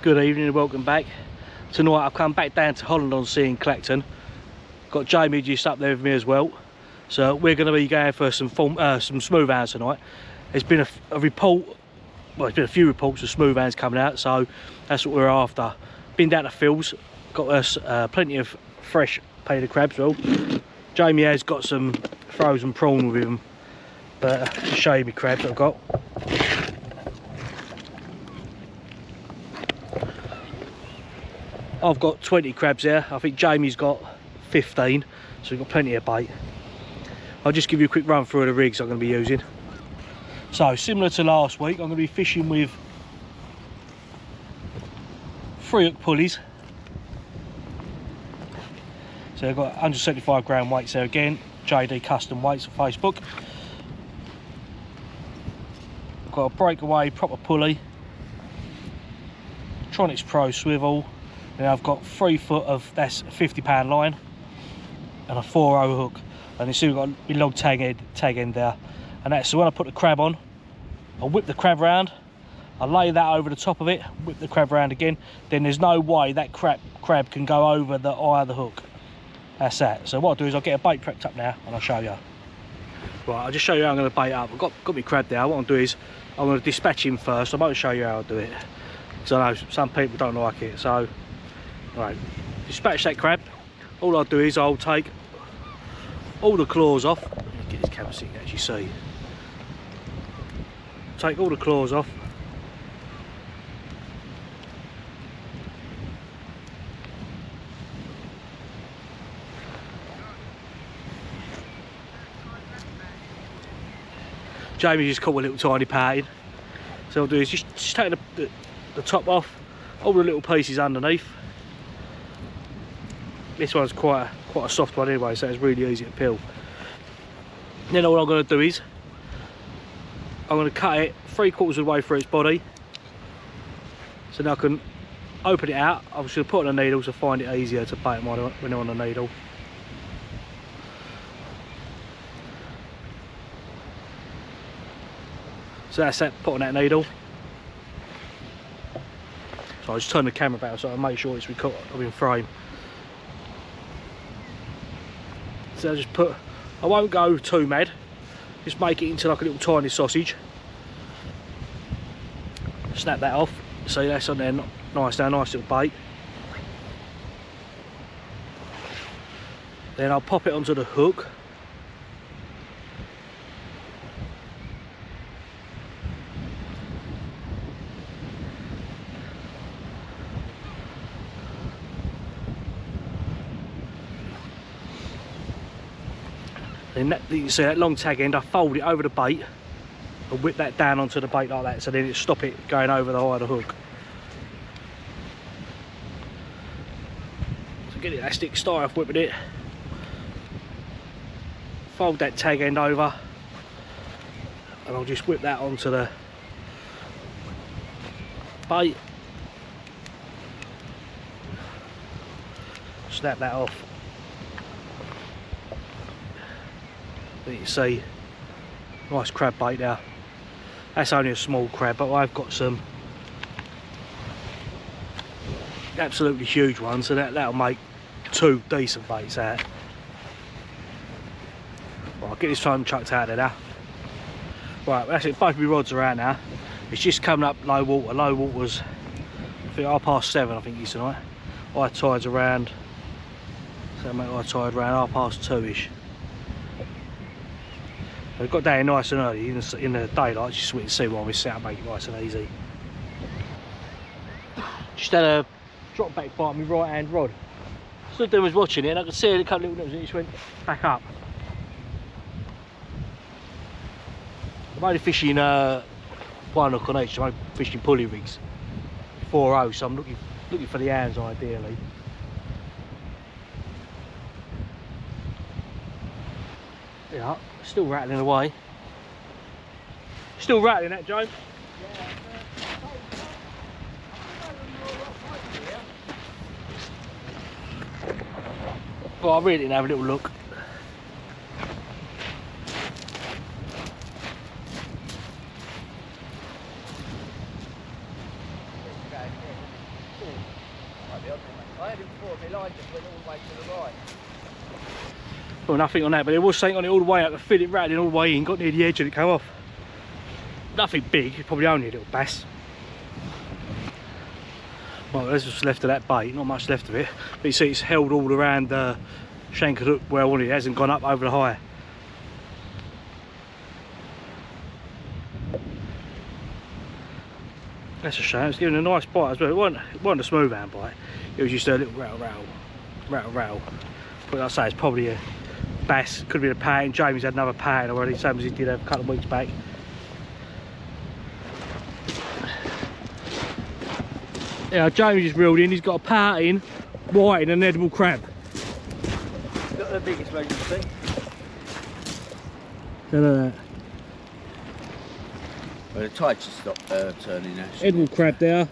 Good evening and welcome back. Tonight I've come back down to Holland on Sea in Clacton. Got Jamie just up there with me as well. So we're going to be going for some smooth hounds tonight. There's been a report, well, there's been a few reports of smooth hounds coming out, so that's what we're after. Been down to Phil's, got us plenty of fresh painted crabs. Well, Jamie has got some frozen prawn with him, but to show you my crabs that I've got. I've got 20 crabs there. I think Jamie's got 15, so we've got plenty of bait. I'll just give you a quick run through of the rigs I'm going to be using. So similar to last week, I'm going to be fishing with 3 hook pulleys. So I've got 175 gram weights there again, JD Custom Weights on Facebook. I've got a breakaway proper pulley, Tronics Pro swivel. Then I've got 3 foot of, that's a 50-pound line, and a 4/0 hook. And you see we've got a long tag end there. And that's, so when I put the crab on, I whip the crab round, I lay that over the top of it, whip the crab round again, then there's no way that crab can go over the eye of the hook. That's that. So what I'll do is I'll get a bait prepped up now and I'll show you. Right, I'll just show you how I'm going to bait up. I've got my crab there. What I'll do is I'm going to dispatch him first. I won't show you how I'll do it, because I know some people don't like it. So, right, dispatch that crab. All I'll do is I'll take all the claws off. Let me get this camera so you can actually see. Take all the claws off. Jamie just caught a little tiny parting. So I'll do is just take the top off, all the little pieces underneath. This one's quite a soft one anyway, so it's really easy to peel. And then all I'm going to do is I'm going to cut it 3/4 of the way through its body, so now I can open it out. I'm just going to put it on the needle to find it easier to bait when they're on the needle. So that's that, put on that needle. So I'll just turn the camera back so I make sure it's in frame. So I just put, I won't go too mad, just make it into like a little tiny sausage. Snap that off, see that's on there, nice now, nice little bait. Then I'll pop it onto the hook. Then that, you see that long tag end, I fold it over the bait and whip that down onto the bait like that, so then it stop it going over the eye of the hook. So get it that stick, start off whipping it, fold that tag end over, and I'll just whip that onto the bait, snap that off. You can see, nice crab bait there. That's only a small crab, but I've got some absolutely huge ones, so that'll make 2 decent baits out. Right, I'll get this time chucked out there now. Right, that's it, both of my rods are out now. It's just coming up low water. Low water's, I think, 7:30, I think it is tonight. High tide's around, so make high tide around 2:30ish. We've got down nice and early in the daylight, just so we can see while we sit and make it nice and easy. Just had a drop back bite on my right hand rod. Stood there, was watching it, and I could see a couple of little nips and it just went back up. I'm only fishing 1 hook on each, I'm only fishing pulley rigs. 4/0, so I'm looking for the hands ideally. Yeah, still rattling away. Still rattling that, Joe? Well, I'll reel it and have a little look. thought my line just went all the way to the right. Well, nothing on that, but there was something on it all the way up. I feel it rattling all the way in, got near the edge and it came off. Nothing big, probably only a little bass. Well, there's what's left of that bait, not much left of it. But you see it's held all around the shank of the hook where I wanted it. It hasn't gone up over the high. That's a shame, it's giving a nice bite as well. It wasn't a smooth hand bite, it was just a little rattle. But like I say, it's probably a bass, could have been a pattern. Jamie's had another pattern already, same as he did a couple of weeks back. Yeah, Jamie just reeled in, he's got a pattern, white and an edible crab. Got the biggest one you see. Look at that. Well, the tide should stop turning now. Edible crab there,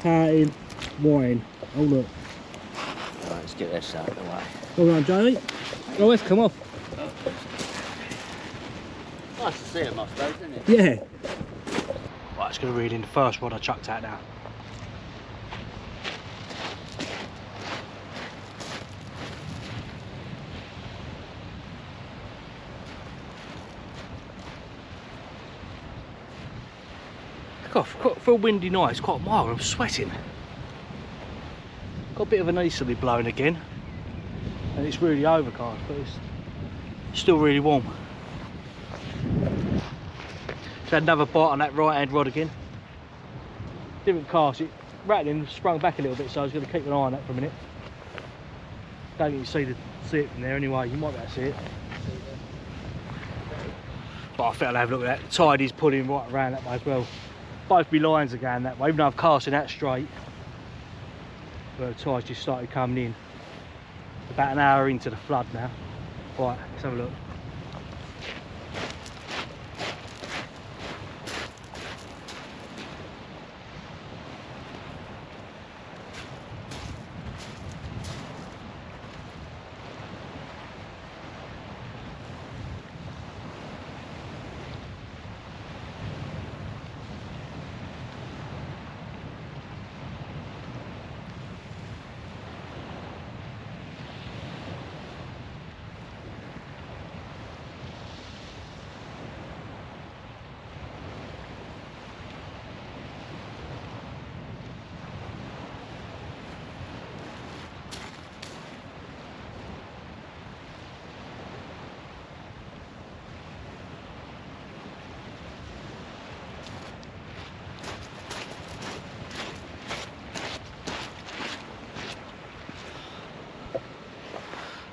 pattern, wine. Oh look. Right, let's get this out of the way. All right, Jamie. Oh, let's come off. Nice to see him, I suppose, isn't it? Yeah. Right, it's going to reel in the first rod I chucked out now. I feel windy night, it's quite mild, I'm sweating. Got a bit of an easterly blowing again. And it's really overcast, but it's still really warm. Just had another bite on that right hand rod again. Different cast, it rattling, sprung back a little bit, so I was going to keep an eye on that for a minute. Don't think you see it from there anyway, you might be able to see it. But I felt I'd have a look at that. The tide is pulling right around that way as well. Both my lines are going that way, even though I've casted that straight. But the tide's just started coming in. About an hour into the flood now. Right, let's have a look.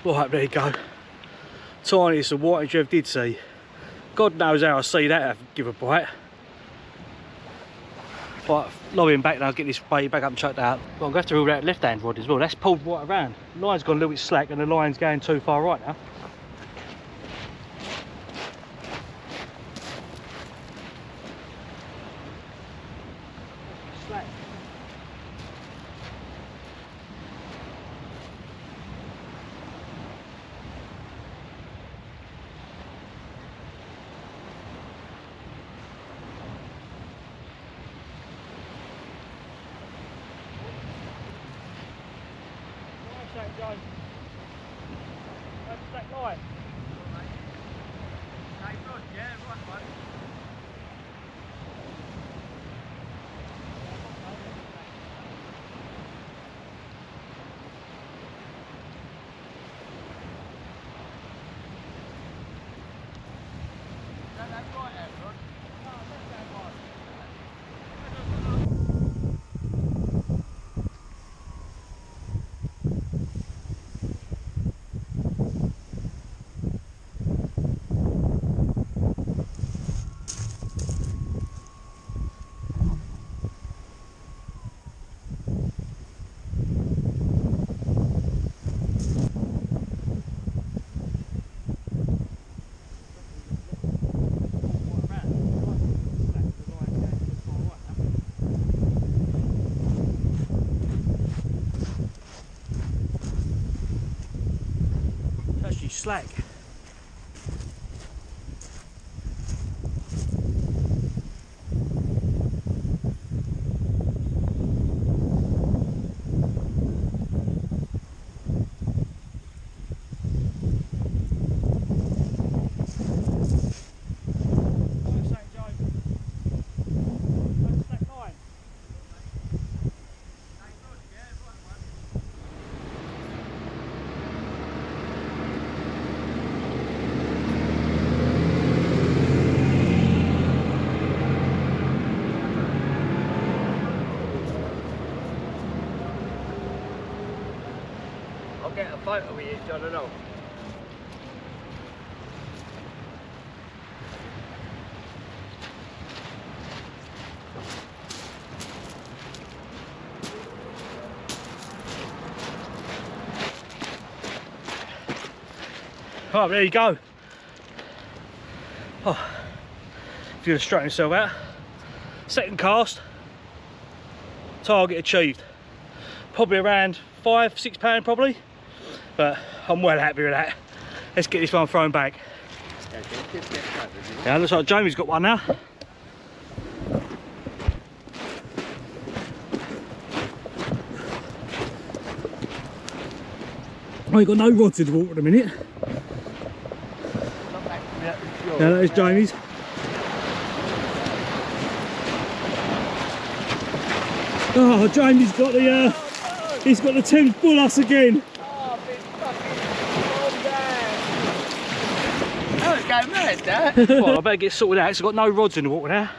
Right, there you go. Tiniest of whiteage you ever did see. God knows how I see that give a bite. Right, lobbing back now, I'll get this bait back up and chuck that out. Well, I'm going to have to reel that left hand rod as well. That's pulled right around. The line's gone a little bit slack and the line's going too far right now. Slack. Joe. That's that line. Hey, good, yeah, right one. That's right, Edward. No, that's that one. Slack. get a photo with you, John, and all. Oh, there you go. Oh, if you're gonna straighten yourself out. Second cast, target achieved. Probably around £5–6 probably, but I'm well happy with that. Let's get this one thrown back. Yeah, looks like Jamie's got one now. Oh, you got no rods in the water at the minute. Yeah, that is Jamie's. Oh, Jamie's got the he's got the 10th bull-us again. Oh, big fucking that. That was going mad, that. Well, I better get sorted out because I've got no rods in the water now.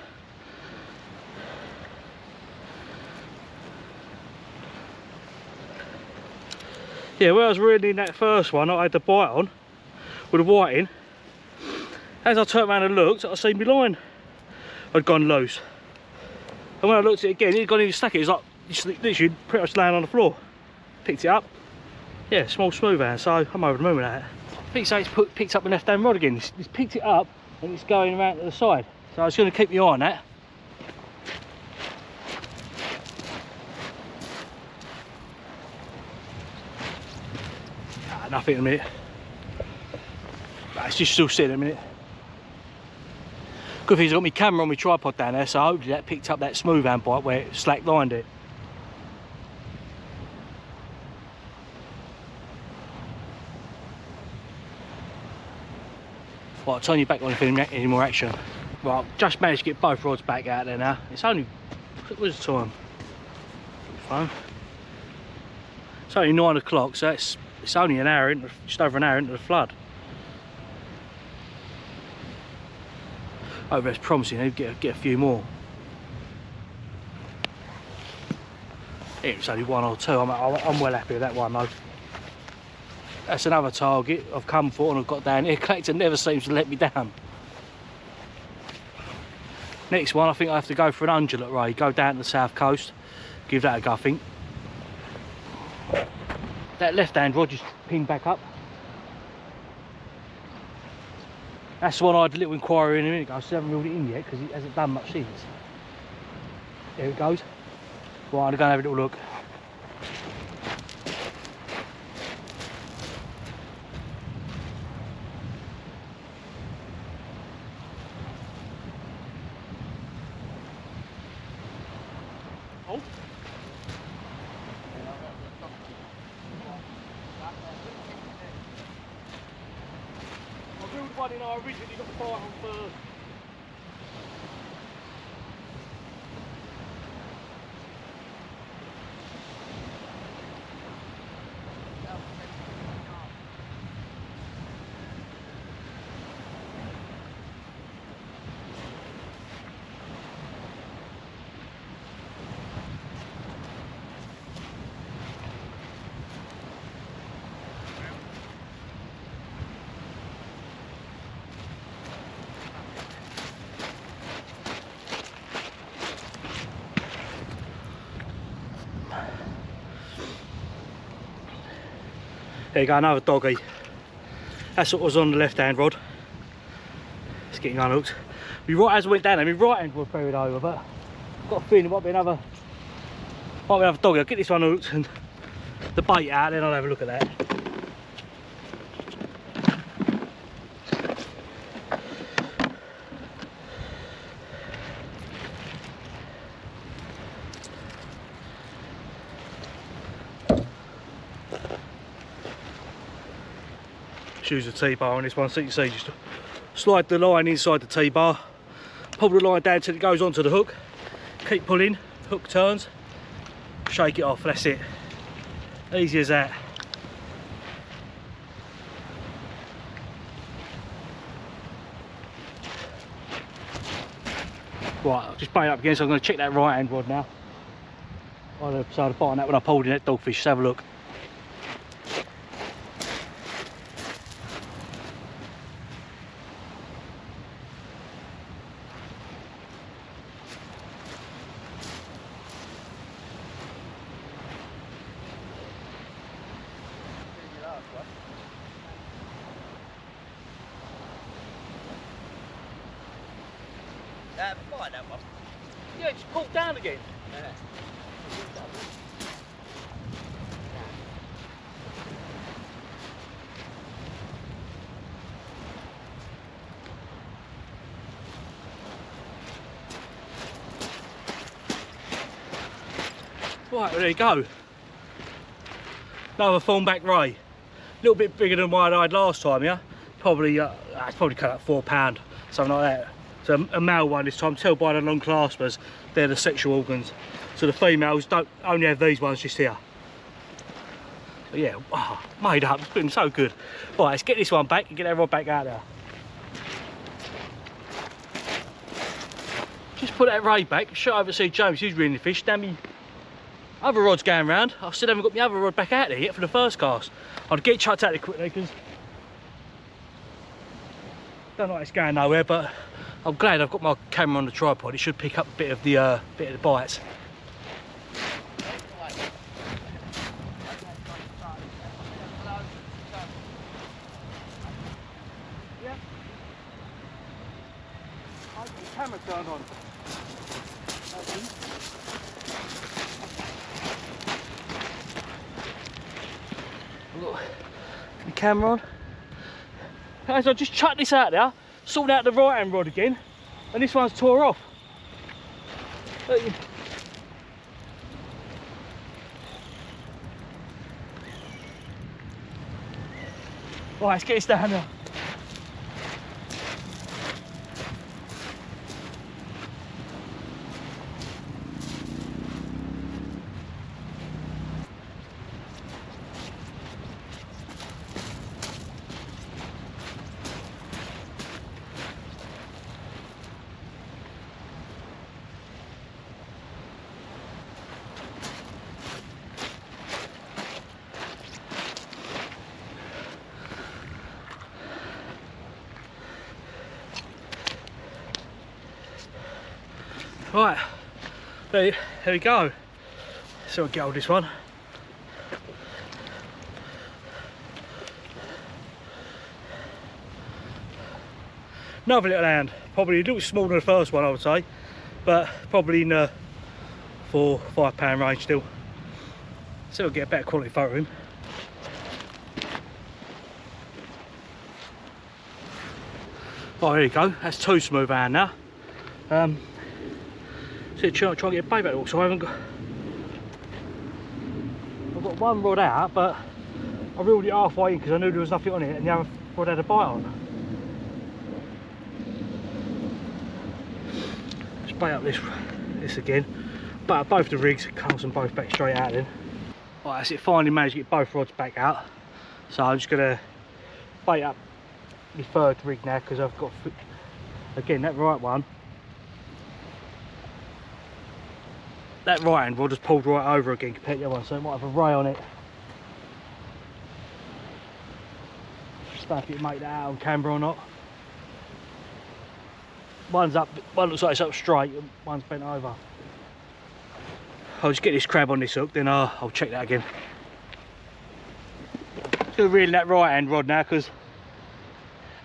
Yeah, when I was reeling in that first one, I had the bite on with the whiting. As I turned around and looked, I seen my line had gone loose. And when I looked at it again, it had gone in the stack. It was like, it's literally pretty much laying on the floor. Picked it up. Yeah, small smooth hand, so I'm over the moon with that. I think so it's picked up the left hand rod again. It's picked it up and it's going around to the side. So I was going to keep my eye on that. Nothing in a minute. It's just still sitting in a minute. Good thing I've got my camera on my tripod down there, so hopefully that picked up that smooth hand bite where it slack lined it. Right, I'll turn you back on if any more action. Right, I've just managed to get both rods back out there now. It's only, what was the time? Phone. It's only 9 o'clock, so it's only an hour, just over an hour into the flood. Oh, that's promising. They'll get a few more. It's only one or two. I'm well happy with that one though. That's another target I've come for and I've got down here. Clacton never seems to let me down. Next one, I think I have to go for an undulate ray. Go down to the south coast. Give that a go, I think. That left hand rod just pinned back up. That's the one I had a little inquiry in a minute ago. I still haven't reeled it in yet because it hasn't done much since. There it goes. Right, I'm going to go and have a little look. Oh. I reeled one in I originally got the bite on first. There you go, another doggy. That's what was on the left hand rod. It's getting unhooked. As I went down there, my right hand rod buried over, but I've got a feeling it might be another doggy. I'll get this one hooked and the bait out, then I'll have a look at that. Use the T-bar on this one, so you can see just slide the line inside the T-bar, pull the line down till it goes onto the hook, keep pulling, hook turns, shake it off, that's it. Easy as that. Right, I'll just bait up again, so I'm going to check that right hand rod now. On the side of the bottom, that when I pulled in that dogfish, just have a look. like that one. Yeah, it's pulled down again. Yeah. Right, well, there you go. Another thornback ray. A little bit bigger than what I had last time, yeah? Probably, it's probably cut out £4, something like that. So a male one this time, tell by the long claspers, they're the sexual organs. So the females don't only have these ones just here. But yeah, oh, made up, it's been so good. Right, let's get this one back and get that rod back out there. Just put that ray back, shot over to see James, he's reeling the fish. Damn me. Other rod's going round. I still haven't got my other rod back out there yet for the first cast. I'd get it chucked out there quickly because don't know it's going nowhere, but I'm glad I've got my camera on the tripod. It should pick up a bit of the bites. Yeah. I've got the camera turned on. Look, the camera on. As I just chucked this out there, sorted out the right hand rod again, and this one's tore off. Right, let's get this down now. Right, there we go. So I'll get hold of this one. Another little hound, probably a little smaller than the first one I would say, but probably in the £4–5 range still. So we'll get a better quality photo of him. Oh, there you go, that's two smooth hound now. So try and get bait back also. I've got one rod out, but I reeled it halfway in because I knew there was nothing on it, and the other rod had a bite on. Let's bait up this again. But both the rigs, comes them both back straight out then. Right, that's it. Finally managed to get both rods back out. So I'm just gonna bait up my third rig now because I've got again that right one. That right hand rod just pulled right over again compared to the other one, so it might have a ray on it. Just don't know if you can make that out on camera or not. One's up, one looks like it's up straight, and one's bent over. I'll just get this crab on this hook, then I'll check that again. Just gonna reel in that right hand rod now because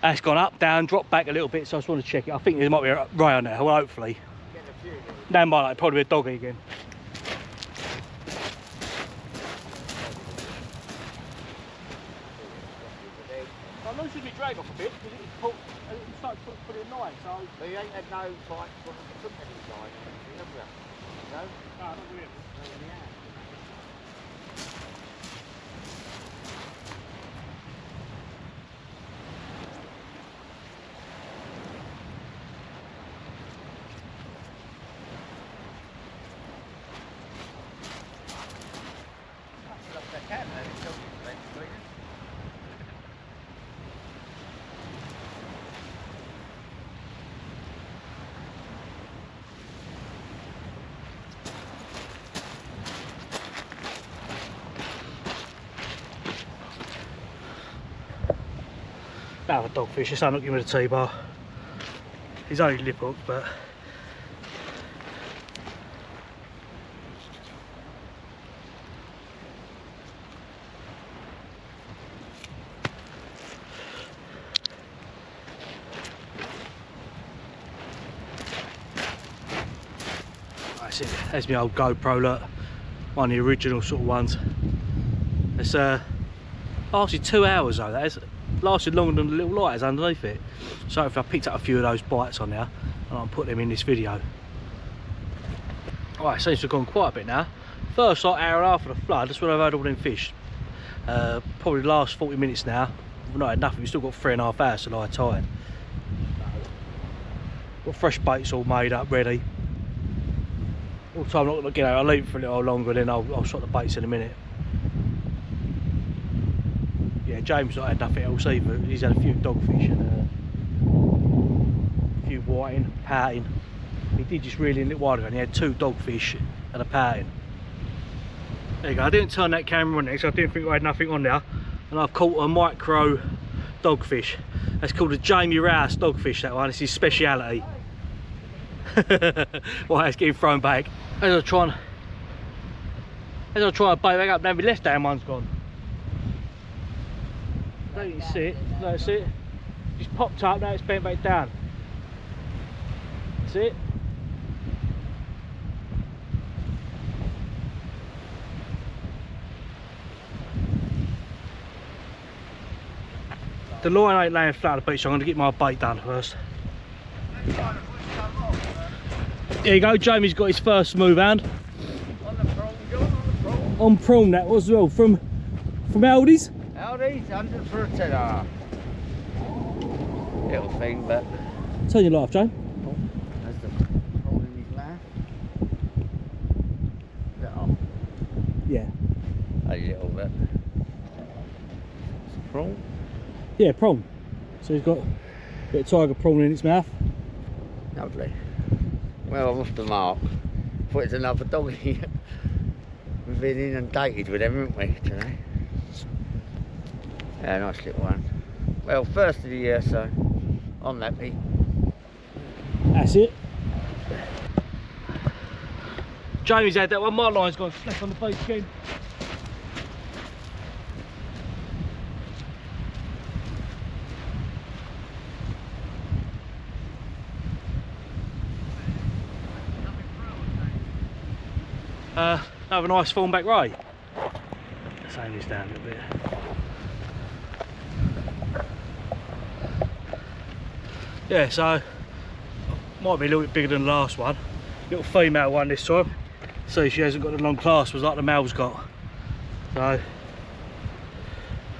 that's gone up, down, dropped back a little bit, so I just want to check it. I think there might be a ray on there, well, hopefully. That might like probably be a doggy again. I'm losing my drag off a bit because it started putting in line, so. But you ain't had no fight from any line, have you? No? No, not really. Another dogfish, just unhook him with a T-bar. He's only lip hooked, but That's it. There's my old GoPro, look. One of the original sort of ones. It's lasted 2 hours though. That has lasted longer than the little lighters underneath it. So if I picked up a few of those bites on there, and I'll put them in this video. Alright, seems to have gone quite a bit now. First like hour and a half of the flood, that's when I've had all them fish. Probably the last 40 minutes now. We've not had nothing, we've still got 3.5 hours to lie tired. Got fresh baits all made up, ready. All the time I'm not going to get out, I'll leave it for a little longer and then I'll shot the baits in a minute. Yeah, James not had nothing else either. He's had a few dogfish and a few whiting, pouting. He did just reel in a little while ago and he had 2 dogfish and a pouting. There you go, I didn't turn that camera on next, I didn't think I had nothing on there. And I've caught a micro dogfish. That's called a Jamie Rouse dogfish, that one. It's his speciality. Well, it's getting thrown back. As I try and bait back up, now my left hand one's gone. I don't think you see it. No, that's it. Just popped up, now it's bent back down. That's it. The line ain't laying flat on the beach, so I'm going to get my bait done first. There you go, Jamie's got his first smooth hand. On the prawn, John, on the prawn. On prawn that was well, from Aldi's? Aldi's, 100 for a tenner. Little thing, but... Turn your light off, Jane. There's the prawn in his mouth. Is that off? Yeah. A little bit. It's a prawn. Yeah, prawn. So he's got a bit of tiger prawn in its mouth. Lovely. Well, I'm off the mark. Thought it's another doggy. We've been inundated with them, haven't we, today? Yeah, nice little one. Well, first of the year, so I'm happy. That's it. Jamie's had that one. My line's gone flat on the beach again. Another nice thornback ray. Let's aim this down a little bit. Yeah, so might be a little bit bigger than the last one. Little female one this time. See, she hasn't got the long claspers like the male's got. So, right,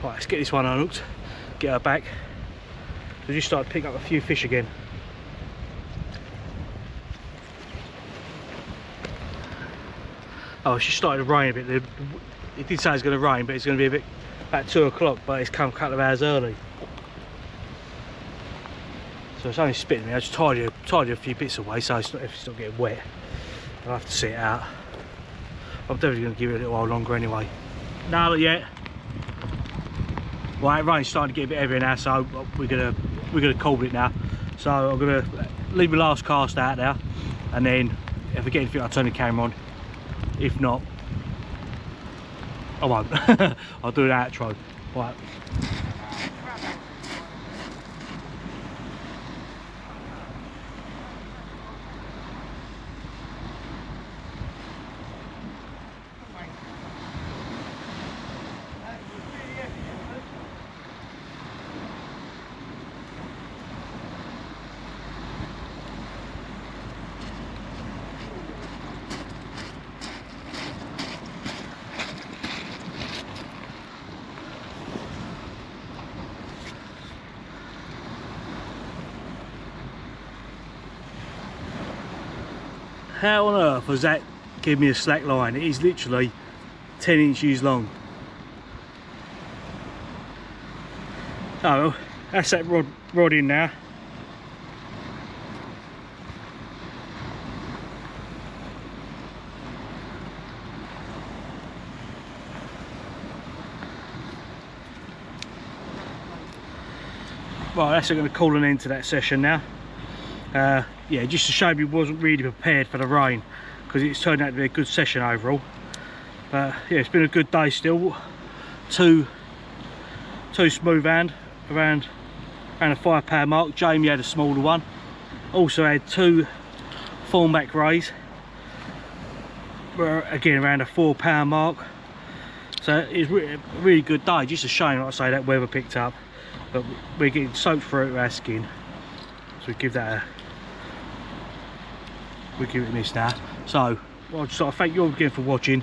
let's get this one unhooked, get her back. We just started picking up a few fish again. Oh, it's just started to rain a bit. It did say it's going to rain, but it's going to be a bit about 2 o'clock, but it's come a couple of hours early. So it's only spitting me. I just tidy a few bits away so it's not getting wet. I'll have to sit it out. I'm definitely going to give it a little while longer anyway. No, not yet. Well, the rain's starting to get a bit heavier now, so we're gonna call it now. So I'm gonna leave my last cast out there, and then if I get anything, I'll turn the camera on. If not, I won't. I'll do an outro. Right. How on earth has that given me a slack line? It is literally 10 inches long. So that's that rod in now. Right, that's going to call an end to that session now. Yeah, just to show me wasn't really prepared for the rain, because it's turned out to be a good session overall. But yeah, it's been a good day still. Two smooth hand around a 5 pound mark. Jamie had a smaller one. Also had 2 thornback rays. we're again around a £4 mark. So it's a really good day. Just a shame, like I say, that weather picked up, but we're getting soaked through our skin. So we give it a miss now. So I'll just sort of thank you all again for watching.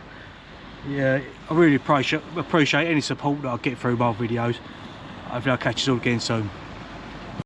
Yeah, I really appreciate any support that I get through my videos. Hopefully I'll catch you all again soon.